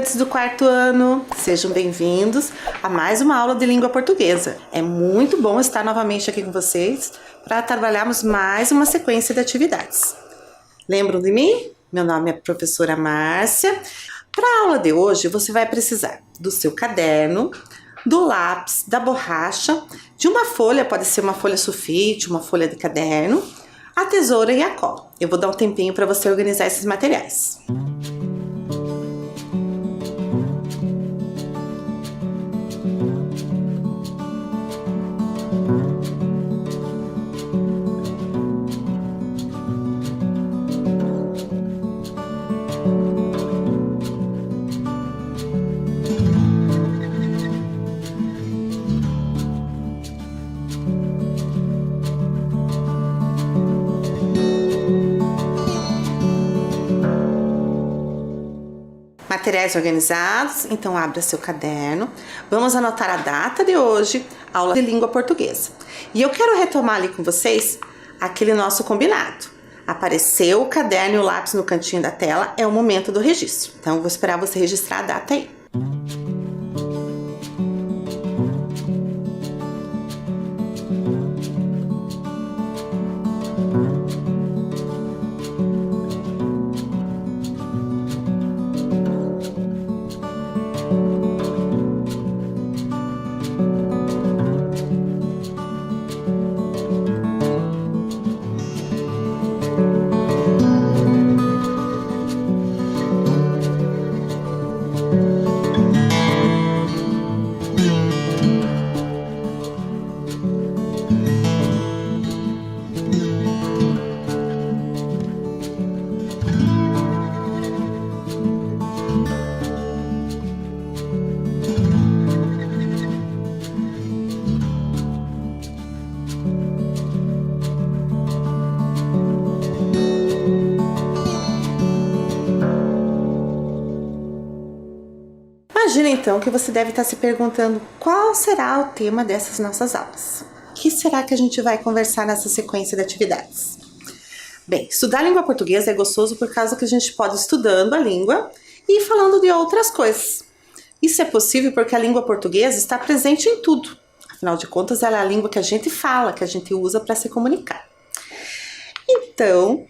estudantes do quarto ano, sejam bem-vindos a mais uma aula de língua portuguesa. É muito bom estar novamente aqui com vocês para trabalharmos mais uma sequência de atividades. Lembram de mim? Meu nome é professora Márcia. Para a aula de hoje, você vai precisar do seu caderno, do lápis, da borracha, de uma folha, pode ser uma folha sulfite, uma folha de caderno, a tesoura e a cola. Eu vou dar um tempinho para você organizar esses materiais. Materiais organizados, então abra seu caderno. Vamos anotar a data de hoje, aula de língua portuguesa. E eu quero retomar ali com vocês aquele nosso combinado. Apareceu o caderno e o lápis no cantinho da tela, é o momento do registro. Então eu vou esperar você registrar a data aí. Imagina então que você deve estar se perguntando qual será o tema dessas nossas aulas. O que será que a gente vai conversar nessa sequência de atividades? Bem, estudar a língua portuguesa é gostoso por causa que a gente pode ir estudando a língua e ir falando de outras coisas. Isso é possível porque a língua portuguesa está presente em tudo. Afinal de contas, ela é a língua que a gente fala, que a gente usa para se comunicar. Então,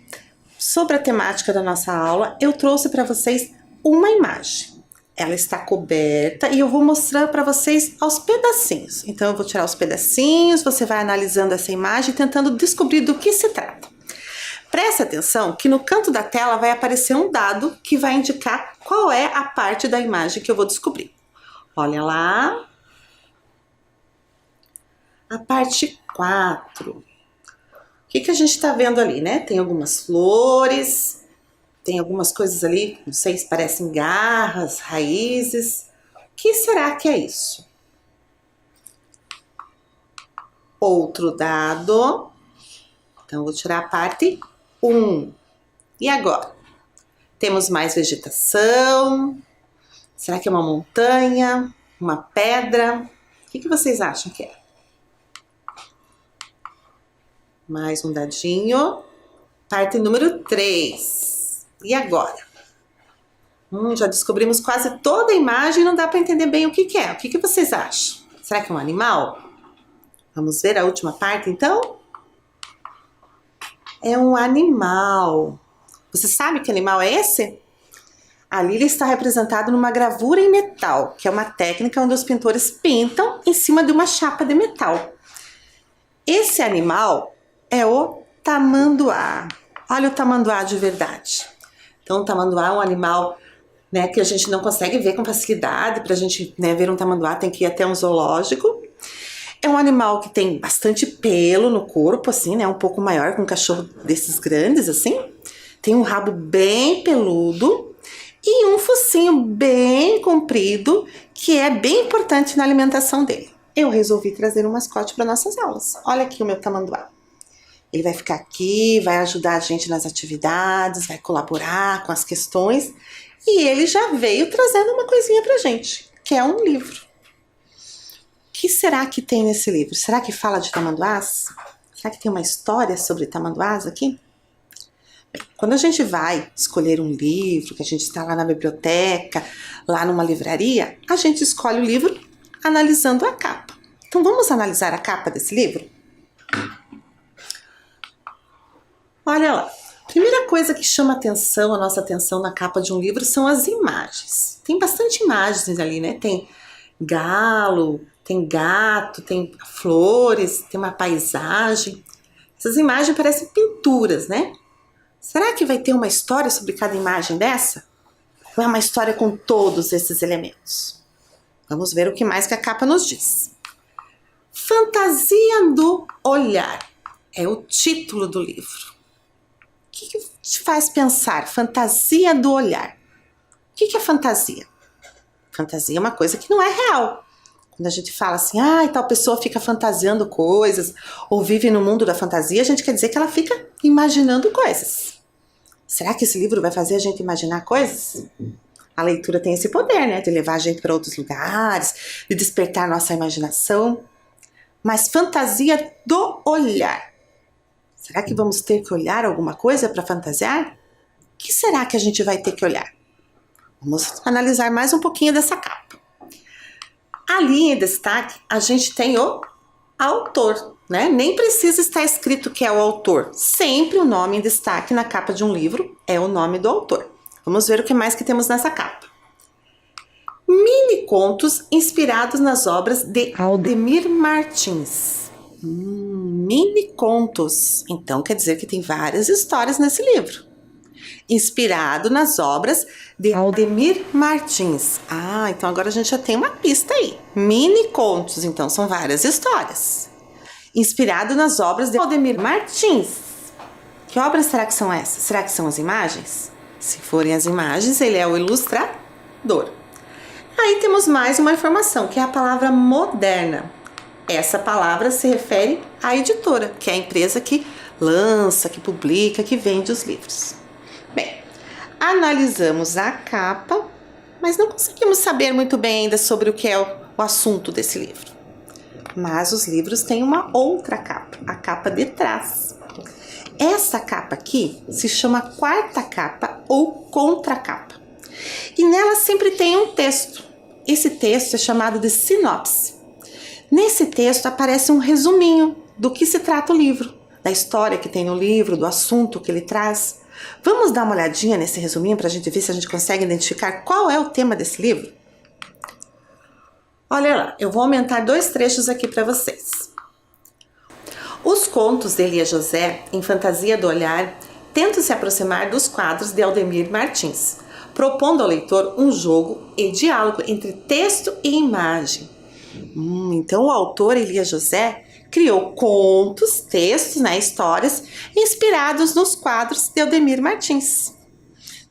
sobre a temática da nossa aula, eu trouxe para vocês uma imagem. Ela está coberta e eu vou mostrar para vocês aos pedacinhos. Então, eu vou tirar os pedacinhos, você vai analisando essa imagem e tentando descobrir do que se trata. Preste atenção que no canto da tela vai aparecer um dado que vai indicar qual é a parte da imagem que eu vou descobrir. Olha lá. A parte 4. O que a gente está vendo ali, né? Tem algumas flores... Tem algumas coisas ali, não sei se parecem garras, raízes. O que será que é isso? Outro dado. Então, vou tirar a parte 1. E agora? Temos mais vegetação. Será que é uma montanha? Uma pedra? O que vocês acham que é? Mais um dadinho. Parte número 3. E agora? Já descobrimos quase toda a imagem e não dá para entender bem o que é. O que vocês acham? Será que é um animal? Vamos ver a última parte, então? É um animal. Você sabe que animal é esse? Ali ele está representado numa gravura em metal, que é uma técnica onde os pintores pintam em cima de uma chapa de metal. Esse animal é o tamanduá. Olha o tamanduá de verdade. Então, o tamanduá é um animal, né, que a gente não consegue ver com facilidade. Para a gente, né, ver um tamanduá tem que ir até um zoológico. É um animal que tem bastante pelo no corpo, assim, né, um pouco maior que um cachorro desses grandes, assim. Tem um rabo bem peludo e um focinho bem comprido, que é bem importante na alimentação dele. Eu resolvi trazer um mascote para nossas aulas. Olha aqui o meu tamanduá. Ele vai ficar aqui, vai ajudar a gente nas atividades, vai colaborar com as questões. E ele já veio trazendo uma coisinha pra gente, que é um livro. O que será que tem nesse livro? Será que fala de tamanduás? Será que tem uma história sobre tamanduás aqui? Quando a gente vai escolher um livro, que a gente está lá na biblioteca, lá numa livraria, a gente escolhe o livro analisando a capa. Então vamos analisar a capa desse livro? Olha lá. Primeira coisa que chama a nossa atenção na capa de um livro são as imagens. Tem bastante imagens ali, né? Tem galo, tem gato, tem flores, tem uma paisagem. Essas imagens parecem pinturas, né? Será que vai ter uma história sobre cada imagem dessa? Ou é uma história com todos esses elementos? Vamos ver o que mais que a capa nos diz. Fantasia do olhar é o título do livro. O que te faz pensar? Fantasia do olhar. O que é fantasia? Fantasia é uma coisa que não é real. Quando a gente fala assim, tal pessoa fica fantasiando coisas, ou vive no mundo da fantasia, a gente quer dizer que ela fica imaginando coisas. Será que esse livro vai fazer a gente imaginar coisas? A leitura tem esse poder, né? De levar a gente para outros lugares, de despertar nossa imaginação. Mas fantasia do olhar. Será que vamos ter que olhar alguma coisa para fantasiar? O que será que a gente vai ter que olhar? Vamos analisar mais um pouquinho dessa capa. Ali em destaque, a gente tem o autor, né? Nem precisa estar escrito que é o autor. Sempre o nome em destaque na capa de um livro é o nome do autor. Vamos ver o que mais que temos nessa capa. Mini contos inspirados nas obras de Aldemir Martins. Mini contos. Então quer dizer que tem várias histórias nesse livro. Inspirado nas obras de Aldemir Martins. Então agora a gente já tem uma pista aí. Mini contos, então são várias histórias. Inspirado nas obras de Aldemir Martins. Que obras será que são essas? Será que são as imagens? Se forem as imagens, ele é o ilustrador. Aí temos mais uma informação, que é a palavra moderna. Essa palavra se refere à editora, que é a empresa que lança, que publica, que vende os livros. Bem, analisamos a capa, mas não conseguimos saber muito bem ainda sobre o que é o assunto desse livro. Mas os livros têm uma outra capa, a capa de trás. Essa capa aqui se chama quarta capa ou contracapa. E nela sempre tem um texto. Esse texto é chamado de sinopse. Nesse texto aparece um resuminho do que se trata o livro, da história que tem no livro, do assunto que ele traz. Vamos dar uma olhadinha nesse resuminho para a gente ver se a gente consegue identificar qual é o tema desse livro? Olha lá, eu vou aumentar 2 trechos aqui para vocês. Os contos de Elia José, em Fantasia do Olhar, tentam se aproximar dos quadros de Aldemir Martins, propondo ao leitor um jogo e diálogo entre texto e imagem. Então o autor Elia José criou contos, textos, histórias inspirados nos quadros de Aldemir Martins,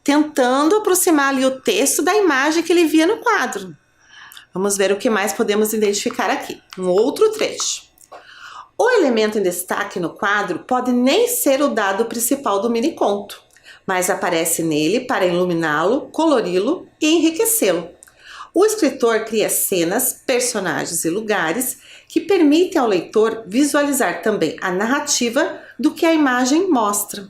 tentando aproximar ali o texto da imagem que ele via no quadro. Vamos ver o que mais podemos identificar aqui. Um outro trecho. O elemento em destaque no quadro pode nem ser o dado principal do miniconto, mas aparece nele para iluminá-lo, colori-lo e enriquecê-lo. O escritor cria cenas, personagens e lugares que permitem ao leitor visualizar também a narrativa do que a imagem mostra.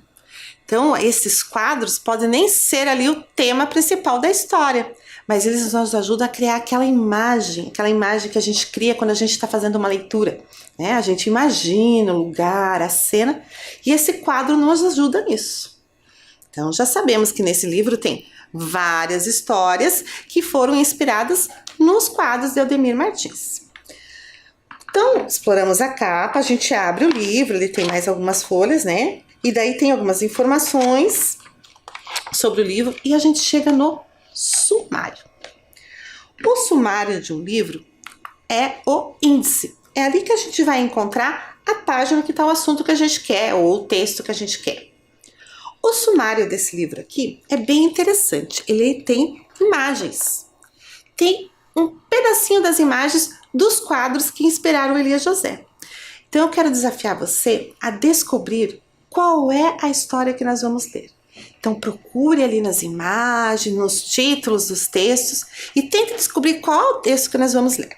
Então, esses quadros podem nem ser ali o tema principal da história, mas eles nos ajudam a criar aquela imagem que a gente cria quando a gente está fazendo uma leitura, né? A gente imagina o lugar, a cena, e esse quadro nos ajuda nisso. Então, já sabemos que nesse livro tem várias histórias que foram inspiradas nos quadros de Aldemir Martins. Então, exploramos a capa, a gente abre o livro, ele tem mais algumas folhas, né? E daí tem algumas informações sobre o livro e a gente chega no sumário. O sumário de um livro é o índice. É ali que a gente vai encontrar a página que está o assunto que a gente quer ou o texto que a gente quer. O sumário desse livro aqui é bem interessante. Ele tem imagens. Tem um pedacinho das imagens dos quadros que inspiraram Elia José. Então eu quero desafiar você a descobrir qual é a história que nós vamos ler. Então procure ali nas imagens, nos títulos dos textos e tente descobrir qual é o texto que nós vamos ler.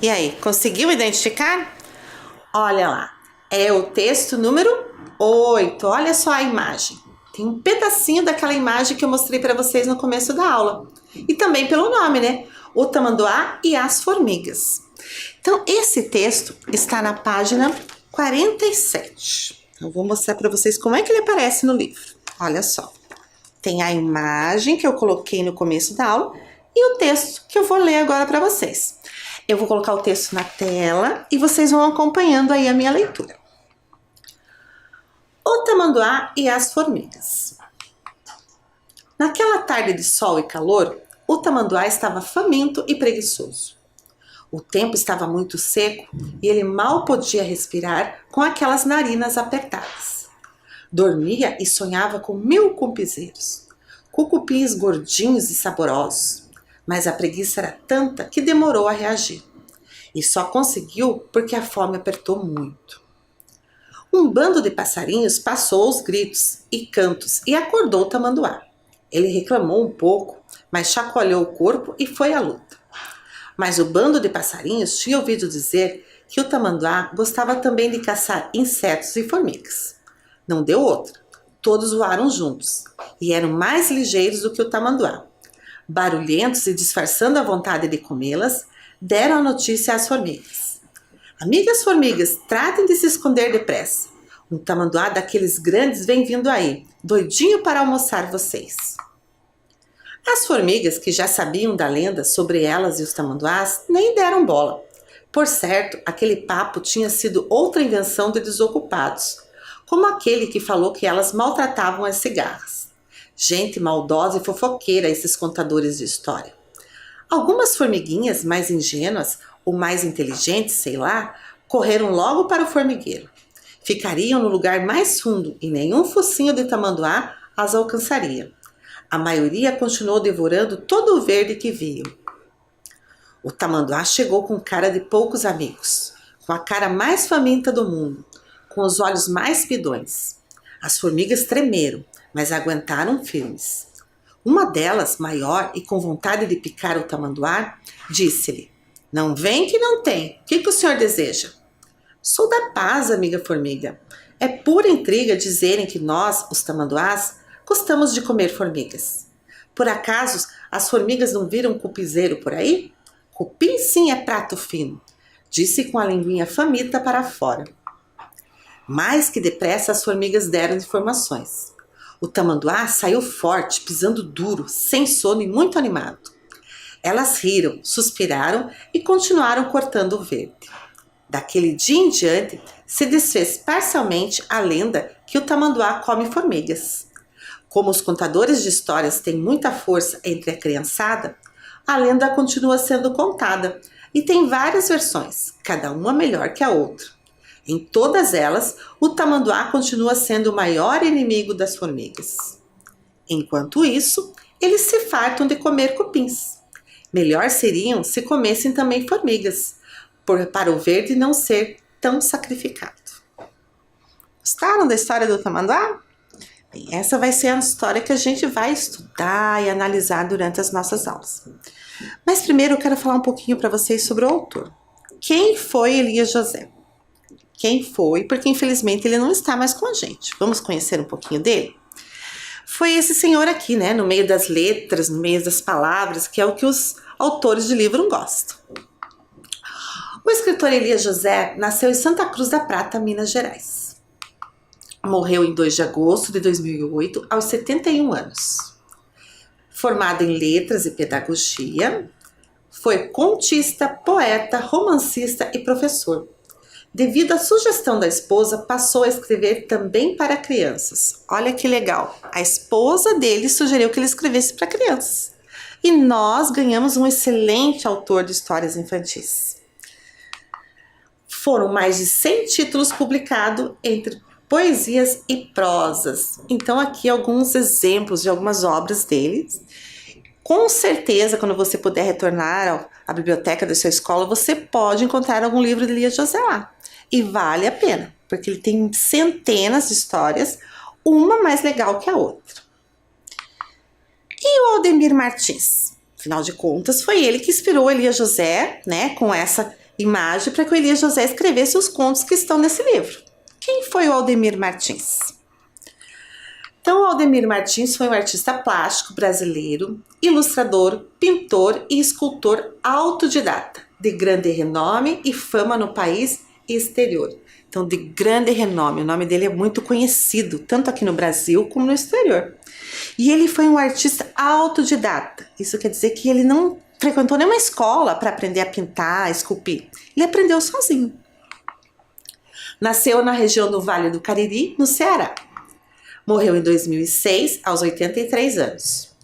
E aí, conseguiu identificar? Olha lá, é o texto número 8. Olha só a imagem. Tem um pedacinho daquela imagem que eu mostrei para vocês no começo da aula. E também pelo nome, né? O Tamanduá e as Formigas. Então, esse texto está na página 47. Eu vou mostrar para vocês como é que ele aparece no livro. Olha só. Tem a imagem que eu coloquei no começo da aula e o texto que eu vou ler agora para vocês. Eu vou colocar o texto na tela e vocês vão acompanhando aí a minha leitura. O Tamanduá e as Formigas. Naquela tarde de sol e calor, o tamanduá estava faminto e preguiçoso. O tempo estava muito seco e ele mal podia respirar com aquelas narinas apertadas. Dormia e sonhava com 1000 cupinzeiros, cucupins gordinhos e saborosos, mas a preguiça era tanta que demorou a reagir. E só conseguiu porque a fome apertou muito. Um bando de passarinhos passou aos gritos e cantos e acordou o tamanduá. Ele reclamou um pouco, mas chacoalhou o corpo e foi à luta. Mas o bando de passarinhos tinha ouvido dizer que o tamanduá gostava também de caçar insetos e formigas. Não deu outra. Todos voaram juntos e eram mais ligeiros do que o tamanduá. Barulhentos e disfarçando a vontade de comê-las, deram a notícia às formigas. Amigas formigas, tratem de se esconder depressa. Um tamanduá daqueles grandes vem vindo aí, doidinho para almoçar vocês. As formigas, que já sabiam da lenda sobre elas e os tamanduás, nem deram bola. Por certo, aquele papo tinha sido outra invenção de desocupados, como aquele que falou que elas maltratavam as cigarras. Gente maldosa e fofoqueira, esses contadores de história. Algumas formiguinhas mais ingênuas ou mais inteligentes, sei lá, correram logo para o formigueiro. Ficariam no lugar mais fundo e nenhum focinho de tamanduá as alcançaria. A maioria continuou devorando todo o verde que viam. O tamanduá chegou com cara de poucos amigos, com a cara mais faminta do mundo, com os olhos mais pidões. As formigas tremeram, mas aguentaram firmes. Uma delas, maior e com vontade de picar o tamanduá, disse-lhe: "Não vem que não tem. O que o senhor deseja?" "Sou da paz, amiga formiga. É pura intriga dizerem que nós, os tamanduás, gostamos de comer formigas. Por acaso as formigas não viram cupinzeiro por aí? Cupim sim é prato fino", disse com a linguinha faminta para fora. Mais que depressa as formigas deram informações. O tamanduá saiu forte, pisando duro, sem sono e muito animado. Elas riram, suspiraram e continuaram cortando o verde. Daquele dia em diante, se desfez parcialmente a lenda que o tamanduá come formigas. Como os contadores de histórias têm muita força entre a criançada, a lenda continua sendo contada e tem várias versões, cada uma melhor que a outra. Em todas elas, o tamanduá continua sendo o maior inimigo das formigas. Enquanto isso, eles se fartam de comer cupins. Melhor seriam se comessem também formigas, para o verde não ser tão sacrificado. Gostaram da história do tamanduá? Bem, essa vai ser a história que a gente vai estudar e analisar durante as nossas aulas. Mas primeiro eu quero falar um pouquinho para vocês sobre o autor. Quem foi Elias José? Quem foi? Porque infelizmente ele não está mais com a gente. Vamos conhecer um pouquinho dele? Foi esse senhor aqui, né? No meio das letras, no meio das palavras, que é o que os autores de livro gostam. O escritor Elias José nasceu em Santa Cruz da Prata, Minas Gerais. Morreu em 2 de agosto de 2008, aos 71 anos. Formado em letras e pedagogia, foi contista, poeta, romancista e professor. Devido à sugestão da esposa, passou a escrever também para crianças. Olha que legal! A esposa dele sugeriu que ele escrevesse para crianças. E nós ganhamos um excelente autor de histórias infantis. Foram mais de 100 títulos publicados entre poesias e prosas. Então aqui alguns exemplos de algumas obras deles. Com certeza, quando você puder retornar à biblioteca da sua escola, você pode encontrar algum livro de Elias José lá. E vale a pena, porque ele tem centenas de histórias, uma mais legal que a outra. E o Aldemir Martins? Afinal de contas, foi ele que inspirou Elias José, né, com essa imagem para que o Elias José escrevesse os contos que estão nesse livro. Quem foi o Aldemir Martins? Então, o Aldemir Martins foi um artista plástico brasileiro, ilustrador, pintor e escultor autodidata, de grande renome e fama no país e exterior. Então, de grande renome, o nome dele é muito conhecido, tanto aqui no Brasil como no exterior. E ele foi um artista autodidata, isso quer dizer que ele não frequentou nenhuma escola para aprender a pintar, a esculpir. Ele aprendeu sozinho. Nasceu na região do Vale do Cariri, no Ceará. Morreu em 2006, aos 83 anos.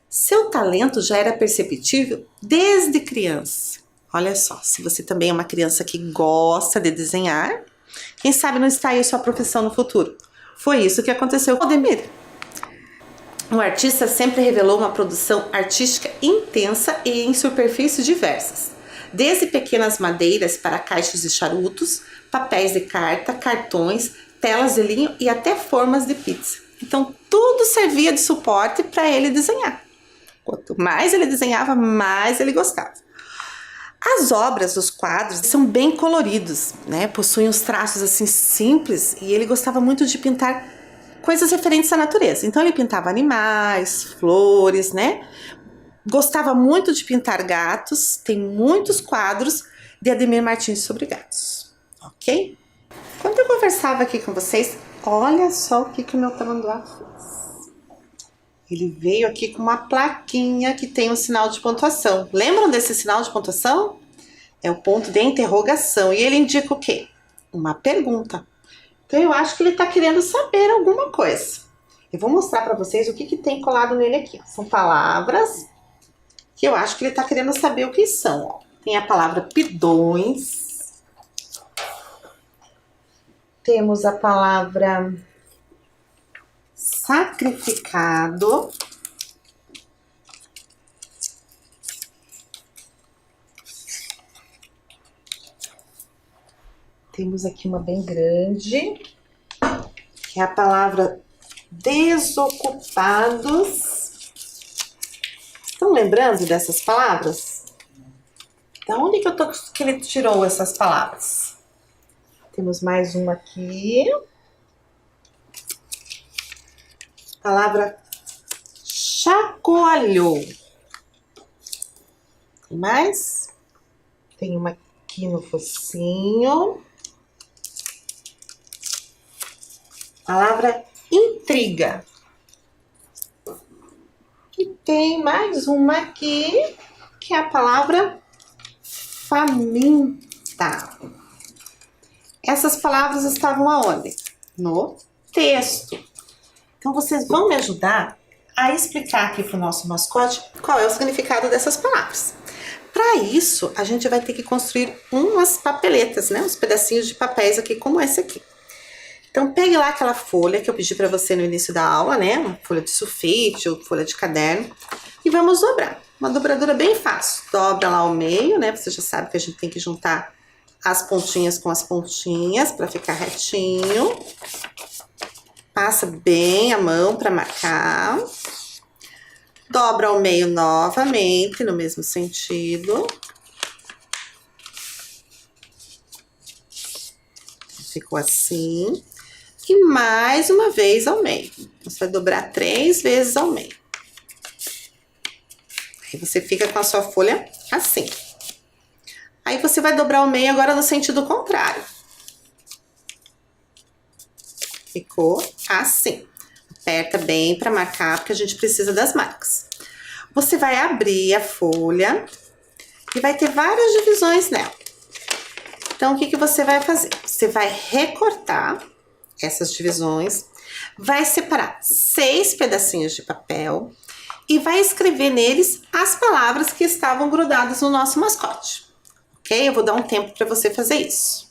Seu talento já era perceptível desde criança. Olha só, se você também é uma criança que gosta de desenhar, quem sabe não está aí a sua profissão no futuro. Foi isso que aconteceu com o Aldemir. O artista sempre revelou uma produção artística intensa e em superfícies diversas, desde pequenas madeiras para caixas de charutos, papéis de carta, cartões, telas de linho e até formas de pizza. Então tudo servia de suporte para ele desenhar. Quanto mais ele desenhava, mais ele gostava. As obras, os quadros, são bem coloridos, né? Possuem uns traços assim simples e ele gostava muito de pintar coisas referentes à natureza. Então ele pintava animais, flores, né? Gostava muito de pintar gatos. Tem muitos quadros de Aldemir Martins sobre gatos, ok? Quando eu conversava aqui com vocês, olha só o que o meu tamanduá fez. Ele veio aqui com uma plaquinha que tem um sinal de pontuação. Lembram desse sinal de pontuação? É o ponto de interrogação. E ele indica o quê? Uma pergunta. Então eu acho que ele está querendo saber alguma coisa. Eu vou mostrar para vocês o que tem colado nele aqui. São palavras que eu acho que ele está querendo saber o que são. Ó. Tem a palavra pidões. Temos a palavra sacrificado. Temos aqui uma bem grande, que é a palavra desocupados. Estão lembrando dessas palavras? Da onde que ele tirou essas palavras? Temos mais uma aqui. Palavra chacoalhou. Tem mais? Tem uma aqui no focinho. Palavra intriga. E tem mais uma aqui, que é a palavra faminta. Essas palavras estavam aonde? No texto. Então, vocês vão me ajudar a explicar aqui para o nosso mascote qual é o significado dessas palavras. Para isso, a gente vai ter que construir umas papeletas, né? Uns pedacinhos de papéis aqui, como esse aqui. Então, pegue lá aquela folha que eu pedi para você no início da aula, né? Uma folha de sulfite ou folha de caderno. E vamos dobrar. Uma dobradura bem fácil. Dobra lá ao meio, né? Você já sabe que a gente tem que juntar as pontinhas com as pontinhas para ficar retinho. Passa bem a mão para marcar. Dobra ao meio novamente, no mesmo sentido. Ficou assim. E mais uma vez ao meio. Você vai dobrar 3 vezes ao meio. Aí você fica com a sua folha assim. Aí você vai dobrar ao meio agora no sentido contrário. Ficou assim. Aperta bem para marcar, porque a gente precisa das marcas. Você vai abrir a folha e vai ter várias divisões nela. Então, o que você vai fazer? Você vai recortar essas divisões, vai separar 6 pedacinhos de papel e vai escrever neles as palavras que estavam grudadas no nosso mascote. Ok? Eu vou dar um tempo para você fazer isso.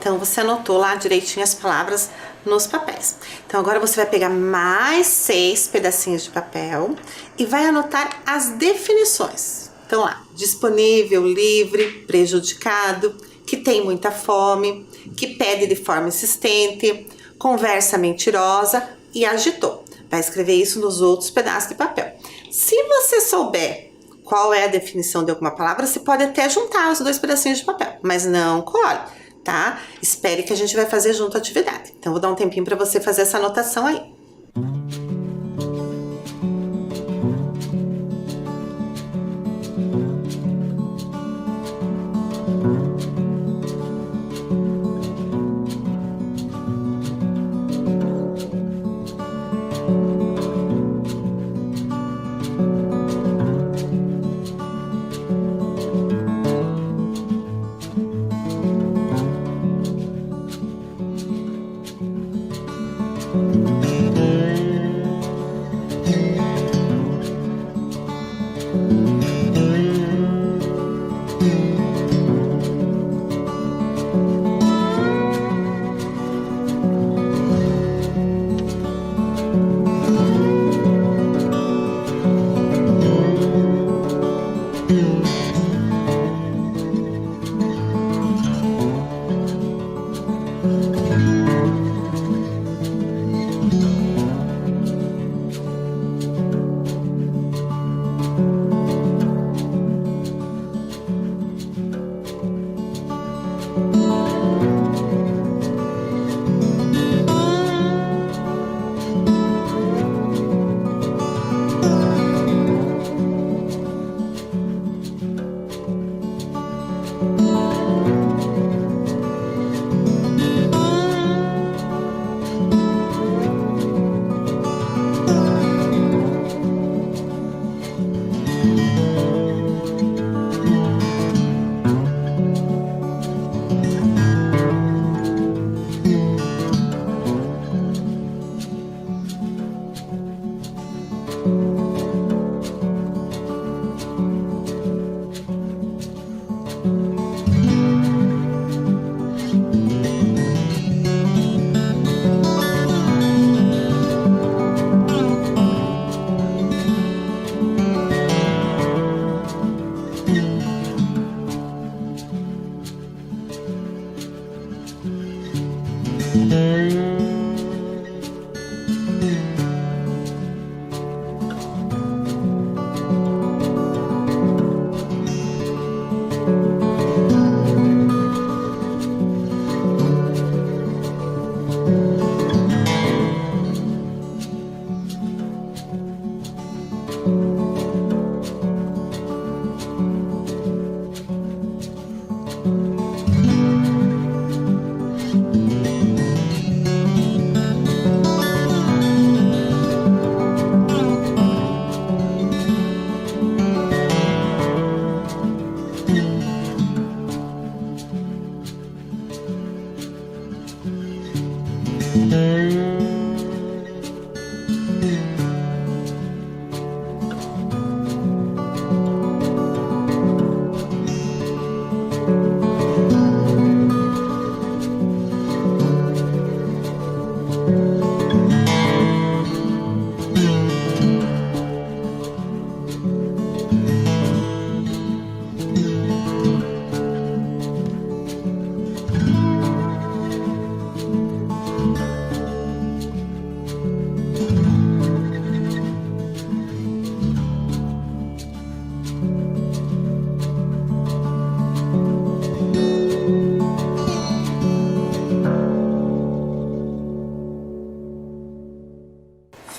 Então, você anotou lá direitinho as palavras nos papéis. Então, agora você vai pegar mais 6 pedacinhos de papel e vai anotar as definições. Então, lá, disponível, livre, prejudicado, que tem muita fome, que pede de forma insistente, conversa mentirosa e agitou. Vai escrever isso nos outros pedaços de papel. Se você souber qual é a definição de alguma palavra, você pode até juntar os 2 pedacinhos de papel, mas não colhe. Tá? Espere que a gente vai fazer junto a atividade. Então, vou dar um tempinho para você fazer essa anotação aí.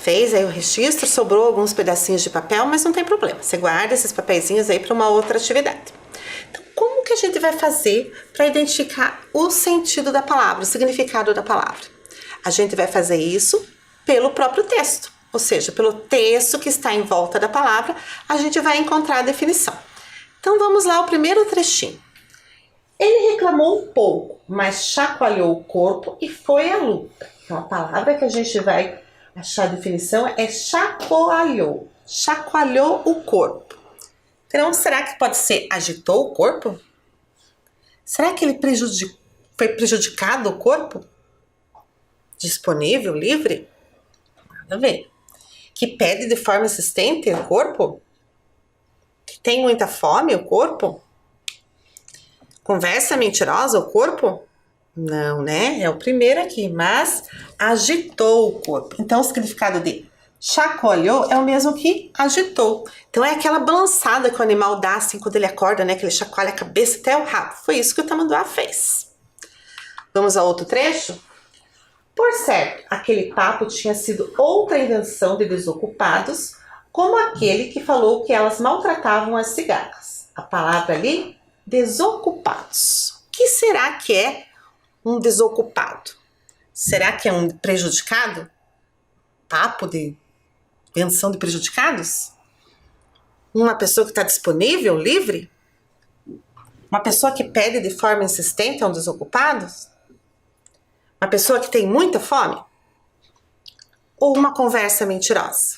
Fez aí o registro, sobrou alguns pedacinhos de papel, mas não tem problema. Você guarda esses papeizinhos aí para uma outra atividade. Então, como que a gente vai fazer para identificar o sentido da palavra, o significado da palavra? A gente vai fazer isso pelo próprio texto, ou seja, pelo texto que está em volta da palavra, a gente vai encontrar a definição. Então, vamos lá ao primeiro trechinho. Ele reclamou um pouco, mas chacoalhou o corpo e foi à luta. Então, a palavra que a gente vai achar a definição é chacoalhou. Chacoalhou o corpo. Então, será que pode ser agitou o corpo? Será que ele foi prejudicado o corpo? Disponível, livre? Nada a ver. Que pede de forma insistente o corpo? Que tem muita fome o corpo? Conversa mentirosa o corpo? Não, né? É o primeiro aqui, mas agitou o corpo. Então, o significado de chacoalhou é o mesmo que agitou. Então, é aquela balançada que o animal dá assim quando ele acorda, né? Que ele chacoalha a cabeça até o rabo. Foi isso que o tamanduá fez. Vamos a outro trecho? Por certo, aquele papo tinha sido outra invenção de desocupados, como aquele que falou que elas maltratavam as cigarras. A palavra ali, desocupados. O que será que é um desocupado? Será que é um prejudicado? Papo de invenção de prejudicados? Uma pessoa que está disponível, livre? Uma pessoa que pede de forma insistente é um desocupado? Uma pessoa que tem muita fome? Ou uma conversa mentirosa?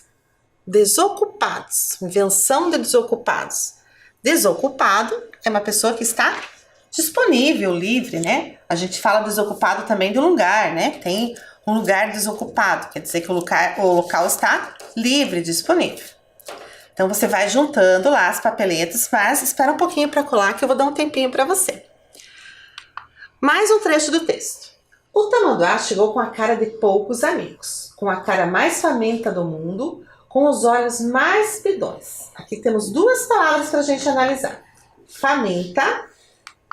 Desocupados, invenção de desocupados. Desocupado é uma pessoa que está disponível, livre, né? A gente fala desocupado também do lugar, né? Tem um lugar desocupado, quer dizer que o local está livre, disponível. Então, você vai juntando lá as papeletas, mas espera um pouquinho para colar que eu vou dar um tempinho para você. Mais um trecho do texto. O tamanduá chegou com a cara de poucos amigos, com a cara mais faminta do mundo, com os olhos mais pidões. Aqui temos duas palavras para a gente analisar. Faminta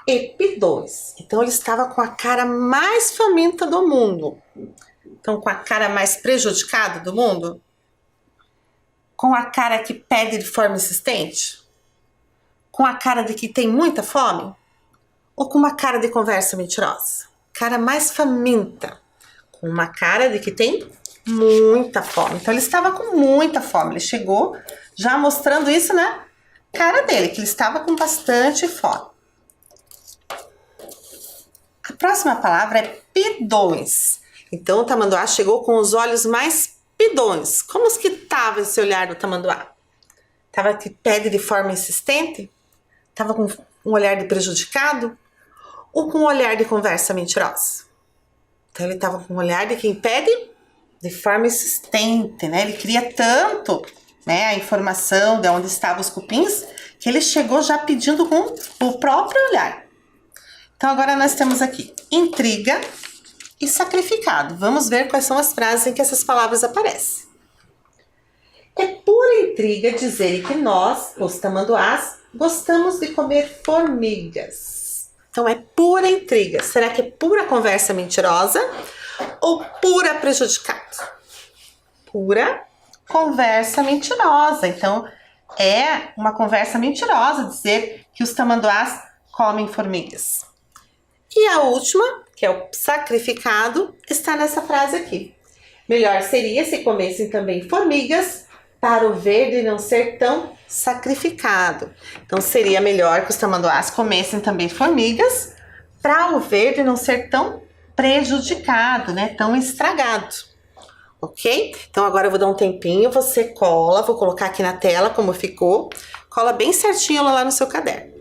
e pidões. Então, ele estava com a cara mais faminta do mundo. Então, com a cara mais prejudicada do mundo? Com a cara que pede de forma insistente? Com a cara de que tem muita fome? Ou com uma cara de conversa mentirosa? Cara mais faminta. Com uma cara de que tem muita fome. Então, ele estava com muita fome. Ele chegou já mostrando isso na cara dele, que ele estava com bastante fome. A próxima palavra é pidões. Então, o tamanduá chegou com os olhos mais pidões. Como que estava esse olhar do tamanduá? Estava que pede de forma insistente? Estava com um olhar de prejudicado? Ou com um olhar de conversa mentirosa? Então, ele estava com um olhar de quem pede de forma insistente, né? Ele queria tanto, né, a informação de onde estavam os cupins, que ele chegou já pedindo com o próprio olhar. Então, agora nós temos aqui intriga e sacrificado. Vamos ver quais são as frases em que essas palavras aparecem. É pura intriga dizerem que nós, os tamanduás, gostamos de comer formigas. Então, é pura intriga. Será que é pura conversa mentirosa ou pura prejudicado? Pura conversa mentirosa. Então, é uma conversa mentirosa dizer que os tamanduás comem formigas. E a última, que é o sacrificado, está nessa frase aqui. Melhor seria se comessem também formigas para o verde não ser tão sacrificado. Então, seria melhor que os tamanduás comessem também formigas para o verde não ser tão prejudicado, né? Tão estragado. ok? Então agora eu vou dar um tempinho, você cola, vou colocar aqui na tela como ficou, cola bem certinho lá no seu caderno.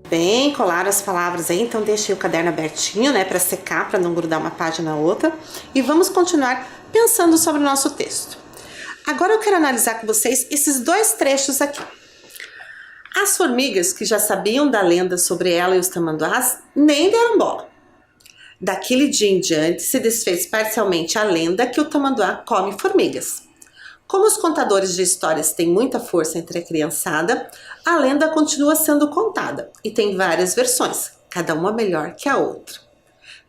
Bem, colaram as palavras aí, então deixei o caderno abertinho, né, para secar, para não grudar uma página na outra. E vamos continuar pensando sobre o nosso texto. Agora eu quero analisar com vocês esses dois trechos aqui. As formigas, que já sabiam da lenda sobre ela e os tamanduás, nem deram bola. Daquele dia em diante se desfez parcialmente a lenda que o tamanduá come formigas. Como os contadores de histórias têm muita força entre a criançada, a lenda continua sendo contada e tem várias versões, cada uma melhor que a outra.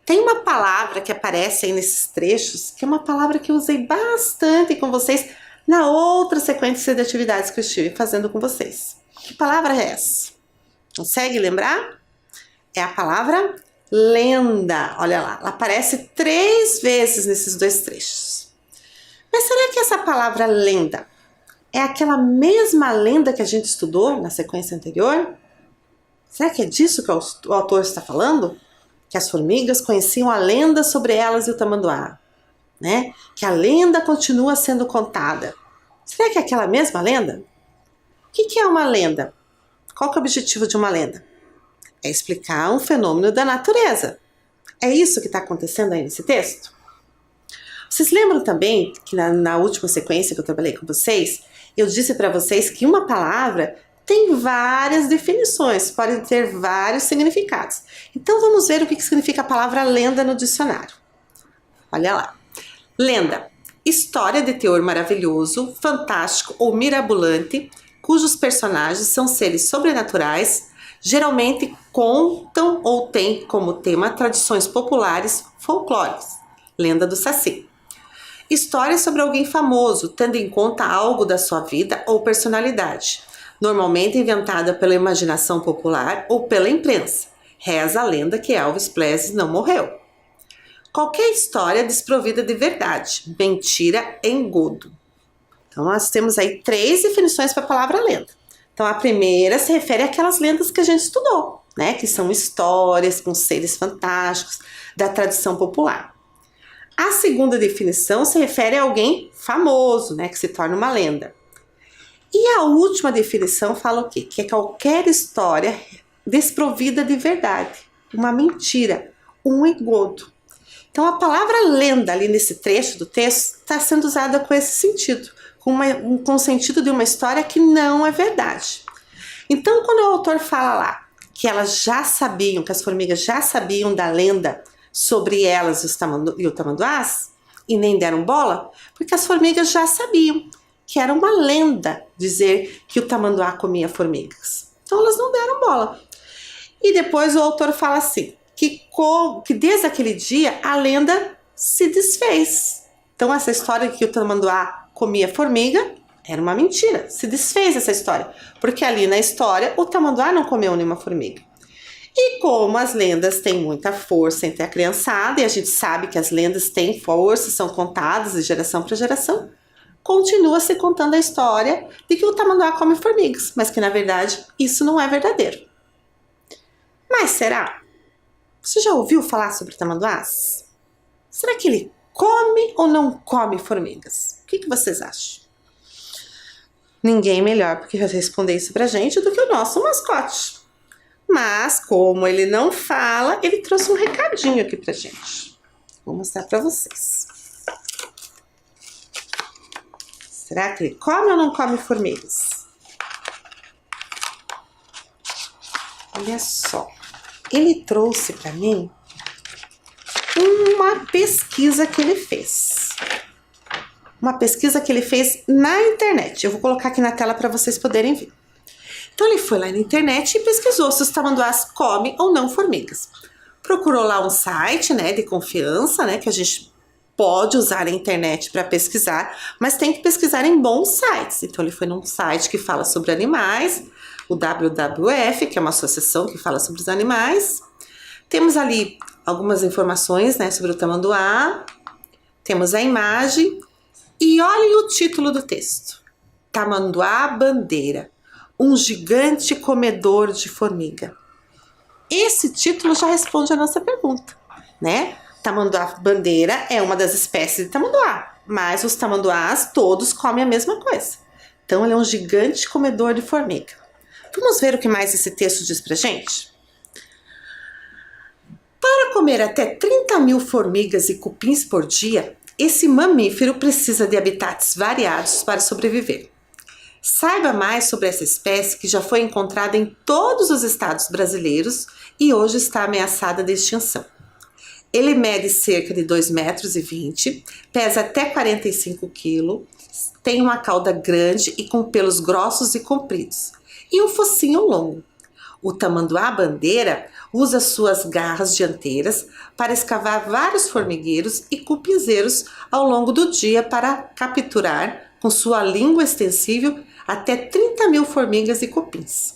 Tem uma palavra que aparece aí nesses trechos, que é uma palavra que eu usei bastante com vocês na outra sequência de atividades que eu estive fazendo com vocês. Que palavra é essa? Consegue lembrar? É a palavra lenda. Olha lá, ela aparece 3 vezes nesses dois trechos. Mas será que essa palavra lenda é aquela mesma lenda que a gente estudou na sequência anterior? Será que é disso que o autor está falando? Que as formigas conheciam a lenda sobre elas e o tamanduá, né? Que a lenda continua sendo contada. Será que é aquela mesma lenda? O que é uma lenda? Qual que é o objetivo de uma lenda? É explicar um fenômeno da natureza. É isso que está acontecendo aí nesse texto? Vocês lembram também que na última sequência que eu trabalhei com vocês, eu disse para vocês que uma palavra tem várias definições, pode ter vários significados. Então vamos ver o que significa a palavra lenda no dicionário. Olha lá. Lenda, história de teor maravilhoso, fantástico ou mirabolante, cujos personagens são seres sobrenaturais, geralmente contam ou têm como tema tradições populares, folclóricas. Lenda do Saci. História sobre alguém famoso, tendo em conta algo da sua vida ou personalidade, normalmente inventada pela imaginação popular ou pela imprensa, Reza a lenda que Elvis Presley não morreu. Qualquer história desprovida de verdade, mentira, engodo. Então, nós temos aí 3 definições para a palavra lenda. Então, a primeira se refere àquelas lendas que a gente estudou, né? Que são histórias com seres fantásticos da tradição popular. A segunda definição se refere a alguém famoso, né? Que se torna uma lenda. E a última definição fala o quê? Que é qualquer história desprovida de verdade, uma mentira, um engodo. Então, a palavra lenda ali nesse trecho do texto está sendo usada com esse sentido, com o sentido de uma história que não é verdade. Então, quando o autor fala lá que elas já sabiam, que as formigas já sabiam da lenda sobre elas e o tamanduás, e nem deram bola, porque as formigas já sabiam que era uma lenda dizer que o tamanduá comia formigas. Então, elas não deram bola. E depois o autor fala assim, que desde aquele dia a lenda se desfez. Então, essa história de que o tamanduá comia formiga era uma mentira, se desfez essa história, porque ali na história o tamanduá não comeu nenhuma formiga. E como as lendas têm muita força entre a criançada, e a gente sabe que as lendas têm força, são contadas de geração para geração, continua se contando a história de que o tamanduá come formigas, mas que na verdade isso não é verdadeiro. Mas será? Você já ouviu falar sobre tamanduás? Será que ele come ou não come formigas? O que vocês acham? Ninguém melhor porque vai responder isso pra gente do que o nosso mascote. Mas, como ele não fala, ele trouxe um recadinho aqui pra gente. Vou mostrar pra vocês. Será que ele come ou não come formigas? Olha só. Ele trouxe pra mim uma pesquisa que ele fez. Uma pesquisa que ele fez na internet. Eu vou colocar aqui na tela para vocês poderem ver. Então, ele foi lá na internet e pesquisou se os tamanduás comem ou não formigas. Procurou lá um site, né, de confiança, né, que a gente pode usar a internet para pesquisar, mas tem que pesquisar em bons sites. Então, ele foi num site que fala sobre animais, o WWF, que é uma associação que fala sobre os animais. Temos ali algumas informações, né, sobre o tamanduá. Temos a imagem. E olhem o título do texto. Tamanduá bandeira, um gigante comedor de formiga. Esse título já responde a nossa pergunta, né? Tamanduá bandeira é uma das espécies de tamanduá, mas os tamanduás todos comem a mesma coisa. Então, ele é um gigante comedor de formiga. Vamos ver o que mais esse texto diz pra gente? Para comer até 30.000 formigas e cupins por dia, esse mamífero precisa de habitats variados para sobreviver. Saiba mais sobre essa espécie que já foi encontrada em todos os estados brasileiros e hoje está ameaçada de extinção. Ele mede cerca de 2,20 metros, pesa até 45 quilos, tem uma cauda grande e com pelos grossos e compridos, e um focinho longo. O tamanduá bandeira usa suas garras dianteiras para escavar vários formigueiros e cupinzeiros ao longo do dia para capturar, com sua língua extensível, até 30.000 formigas e cupins.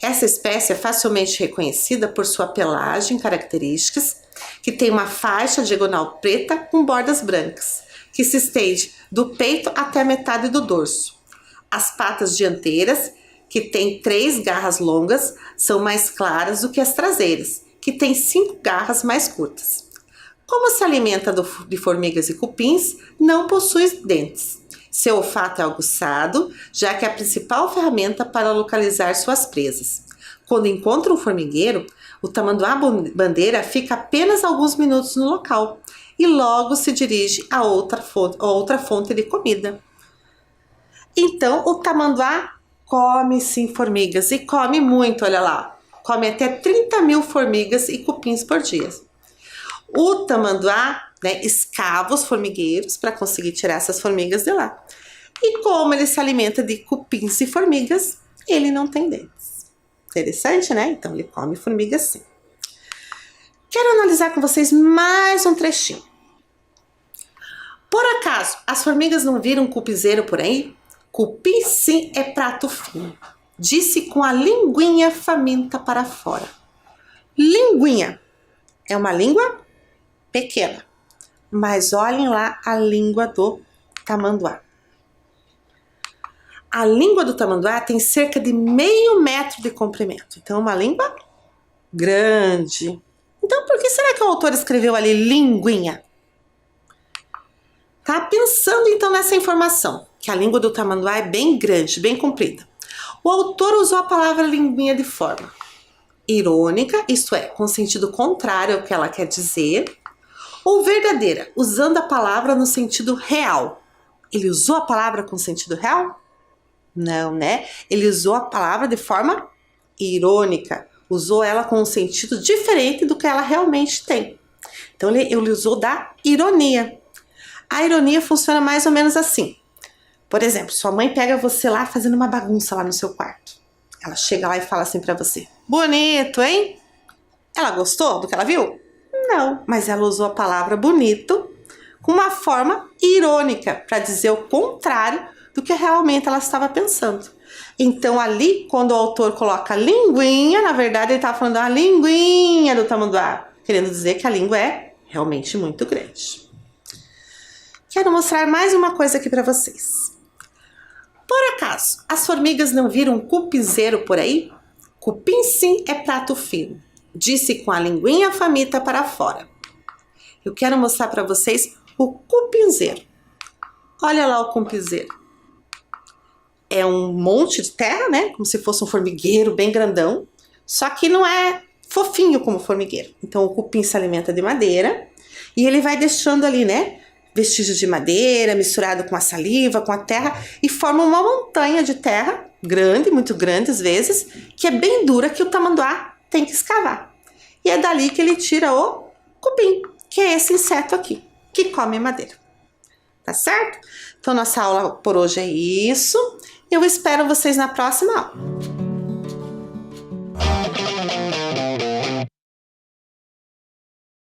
Essa espécie é facilmente reconhecida por sua pelagem características, que tem uma faixa diagonal preta com bordas brancas, que se estende do peito até a metade do dorso. As patas dianteiras, que têm 3 garras longas, são mais claras do que as traseiras, que têm 5 garras mais curtas. Como se alimenta de formigas e cupins, não possui dentes. Seu olfato é aguçado, já que é a principal ferramenta para localizar suas presas. Quando encontra um formigueiro, o tamanduá bandeira fica apenas alguns minutos no local e logo se dirige a outra fonte de comida. Então, o tamanduá come sim formigas e come muito, olha lá. Come até 30.000 formigas e cupins por dia. O tamanduá, né, escava os formigueiros para conseguir tirar essas formigas de lá. E como ele se alimenta de cupins e formigas, ele não tem dentes. Interessante, né? Então, ele come formigas sim. Quero analisar com vocês mais um trechinho. Por acaso, as formigas não viram um cupinzeiro por aí? Cupim sim é prato fino, disse com a linguinha faminta para fora. Linguinha. É uma língua pequena. Mas olhem lá a língua do tamanduá. A língua do tamanduá tem cerca de meio metro de comprimento. Então, é uma língua grande. Então, por que será que o autor escreveu ali linguinha? Tá pensando então nessa informação, que a língua do tamanduá é bem grande, bem comprida. O autor usou a palavra linguinha de forma irônica, isto é, com sentido contrário ao que ela quer dizer, ou verdadeira, usando a palavra no sentido real. Ele usou a palavra com sentido real? Não, né? Ele usou a palavra de forma irônica, usou ela com um sentido diferente do que ela realmente tem. Então ele usou da ironia. A ironia funciona mais ou menos assim. Por exemplo, sua mãe pega você lá fazendo uma bagunça lá no seu quarto. Ela chega lá e fala assim pra você: bonito, hein? Ela gostou do que ela viu? Não, mas ela usou a palavra bonito com uma forma irônica para dizer o contrário do que realmente ela estava pensando. Então ali, quando o autor coloca linguinha, na verdade ele estava falando da linguinha do tamanduá, querendo dizer que a língua é realmente muito grande. Quero mostrar mais uma coisa aqui para vocês. Por acaso, as formigas não viram um cupinzeiro por aí? Cupim sim é prato fino, disse com a linguinha faminta para fora. Eu quero mostrar para vocês o cupinzeiro. Olha lá o cupinzeiro. É um monte de terra, né? Como se fosse um formigueiro bem grandão, só que não é fofinho como formigueiro. Então o cupim se alimenta de madeira e ele vai deixando ali, né, vestígios de madeira misturado com a saliva, com a terra, e forma uma montanha de terra grande, muito grande às vezes, que é bem dura, que o tamanduá tem que escavar. E é dali que ele tira o cupim, que é esse inseto aqui, que come madeira. Tá certo? Então nossa aula por hoje é isso. Eu espero vocês na próxima aula.